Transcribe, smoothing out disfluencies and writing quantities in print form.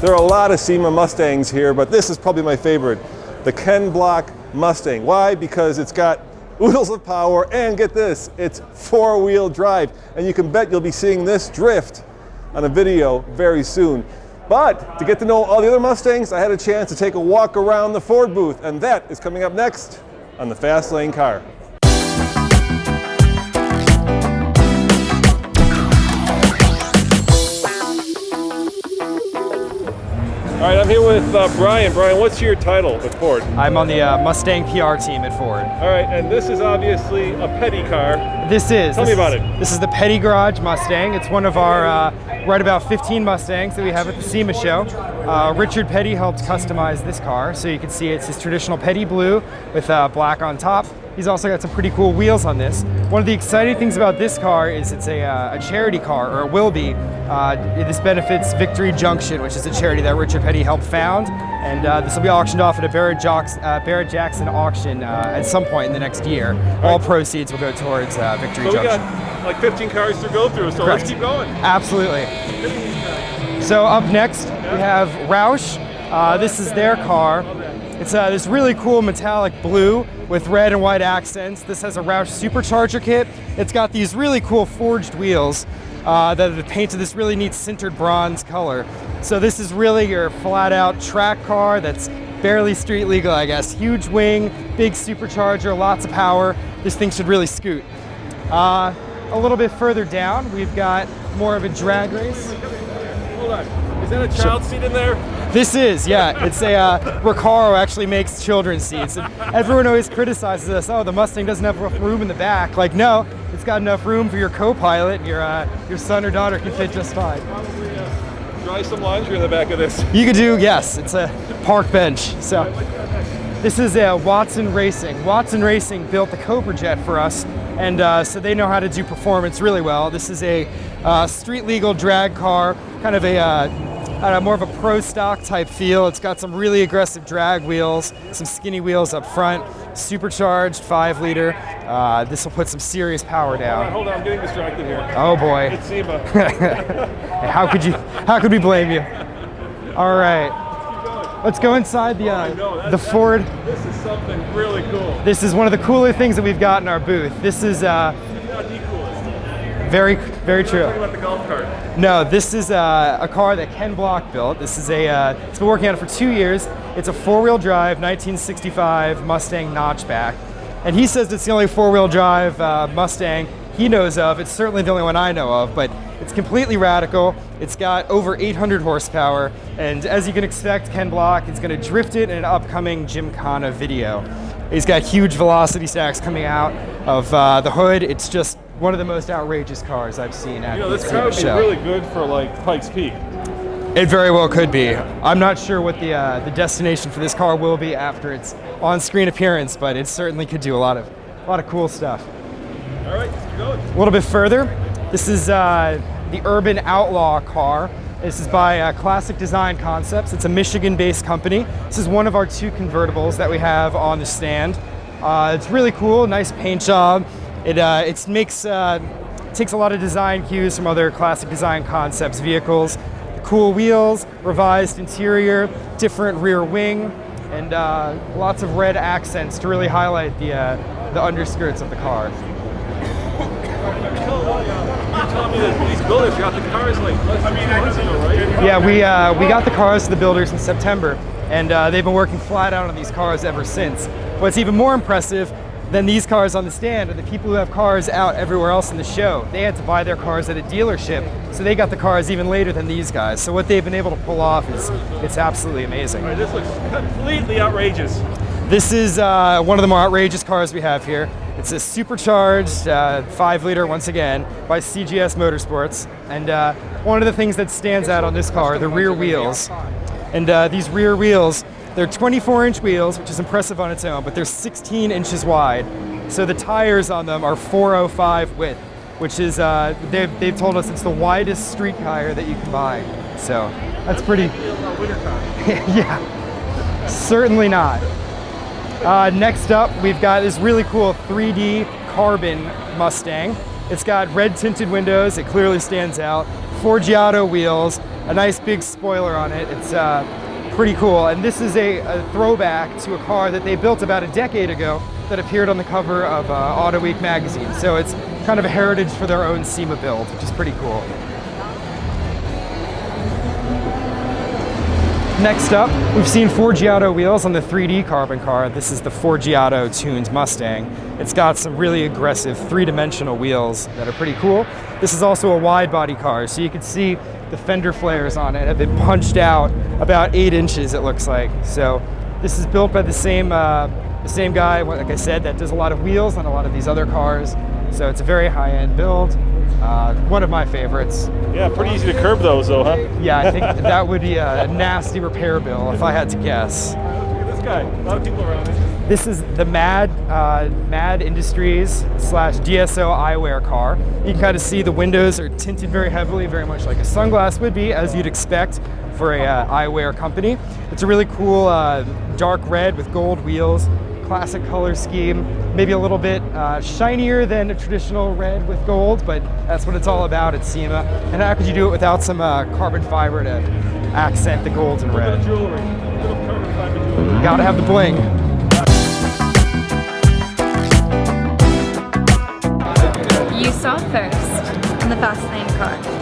There are a lot of SEMA Mustangs here, but this is probably my favorite, the Ken Block Mustang. Why? Because it's got oodles of power, and get this, it's 4-wheel drive, and you can bet you'll be seeing this drift on a video very soon. But to get to know all the other Mustangs, I had a chance to take a walk around the Ford booth, and that is coming up next on the Fast Lane Car. All right, I'm here with Brian. Brian, what's your title with Ford? I'm on the Mustang PR team at Ford. All right, and this is obviously a Petty car. This is. Tell me about it. This is the Petty Garage Mustang. It's one of our right about 15 Mustangs that we have at the SEMA show. Richard Petty helped customize this car, so you can see it's his traditional Petty blue with black on top. He's also got some pretty cool wheels on this. One of the exciting things about this car is it's a charity car, or it will be. This benefits Victory Junction, which is a charity that Richard Petty helped found, and this will be auctioned off at a Barrett-Jackson auction at some point in the next year. All proceeds will go towards Victory Junction. We got like 15 cars to go through, so Correct. Let's keep going. Absolutely. So up next, we have Roush. This is their car. It's this really cool metallic blue with red and white accents. This has a Roush supercharger kit. It's got these really cool forged wheels that are painted this really neat sintered bronze color. So this is really your flat out track car that's barely street legal, I guess. Huge wing, big supercharger, lots of power. This thing should really scoot. A little bit further down, we've got more of a drag race. Hold on, is that a child seat in there? This is, yeah. It's a Recaro actually makes children's seats. And everyone always criticizes us. Oh, the Mustang doesn't have enough room in the back. Like, no, it's got enough room for your co-pilot. Your son or daughter can fit just fine. Probably dry some laundry in the back of this. You could do, yes. It's a park bench. So this is Watson Racing. Watson Racing built the Cobra Jet for us, and so they know how to do performance really well. This is a street legal drag car, kind of more of a pro stock type feel. It's got some really aggressive drag wheels, some skinny wheels up front, supercharged 5-liter. This will put some serious power down. Hold on, I'm getting distracted here. Oh boy. It's SEMA. How could we blame you? All right. Let's go inside the Ford. This is something really cool. This is one of the cooler things that we've got in our booth. This is Not the coolest. very, very true. Talking about the golf cart. No, this is a car that Ken Block built. This is it's been working on it for 2 years. It's a 4-wheel drive 1965 Mustang notchback. And he says it's the only 4-wheel drive Mustang he knows of. It's certainly the only one I know of, but it's completely radical. It's got over 800 horsepower. And as you can expect, Ken Block is going to drift it in an upcoming Gymkhana video. He's got huge velocity stacks coming out of the hood. It's just one of the most outrageous cars I've seen at this car would be really good for like Pikes Peak. It very well could be. I'm not sure what the destination for this car will be after its on-screen appearance, but it certainly could do a lot of cool stuff. All right, let's keep going. A little bit further, this is the Urban Outlaw car. This is by Classic Design Concepts. It's a Michigan-based company. This is one of our 2 convertibles that we have on the stand. It's really cool, nice paint job. It takes a lot of design cues from other Classic Design Concepts vehicles. Cool wheels, revised interior, different rear wing, and lots of red accents to really highlight the underskirts of the car. You're telling me that these builders got the cars like less than 2 months ago, right? Yeah, we got the cars to the builders in September, and they've been working flat out on these cars ever since. What's even more impressive than these cars on the stand are the people who have cars out everywhere else in the show. They had to buy their cars at a dealership, so they got the cars even later than these guys. So what they've been able to pull off it's absolutely amazing. All right, this looks completely outrageous. This is one of the more outrageous cars we have here. It's a supercharged 5-liter, once again, by CGS Motorsports. And one of the things that stands out on this car are the rear wheels. And these rear wheels, they're 24-inch wheels, which is impressive on its own, but they're 16 inches wide. So the tires on them are 405 width, which is, they've told us it's the widest street tire that you can buy. So that's pretty, yeah, certainly not. Next up, we've got this really cool 3D carbon Mustang. It's got red tinted windows, it clearly stands out, Forgiato wheels, a nice big spoiler on it. It's pretty cool. And this is a throwback to a car that they built about a decade ago that appeared on the cover of Auto Week magazine. So it's kind of a heritage for their own SEMA build, which is pretty cool. Next up, we've seen Forgiato wheels on the 3D carbon car. This is the Forgiato tuned Mustang. It's got some really aggressive three-dimensional wheels that are pretty cool. This is also a wide body car, so you can see the fender flares on it have been punched out about 8 inches, it looks like. So this is built by the same guy, like I said, that does a lot of wheels on a lot of these other cars. So it's a very high-end build. One of my favorites. Yeah, pretty easy to curb those though, huh? Yeah, I think that would be a nasty repair bill if I had to guess. Look at this guy. A lot of people around it. This is the Mad Industries / DSO eyewear car. You can kind of see the windows are tinted very heavily, very much like a sunglass would be, as you'd expect for a eyewear company. It's a really cool dark red with gold wheels. Classic color scheme, maybe a little bit shinier than a traditional red with gold, but that's what it's all about at SEMA. And how could you do it without some carbon fiber to accent the gold and red? Jewelry. Little carbon fiber jewelry. Gotta have the bling. You saw first in the Fastlane car.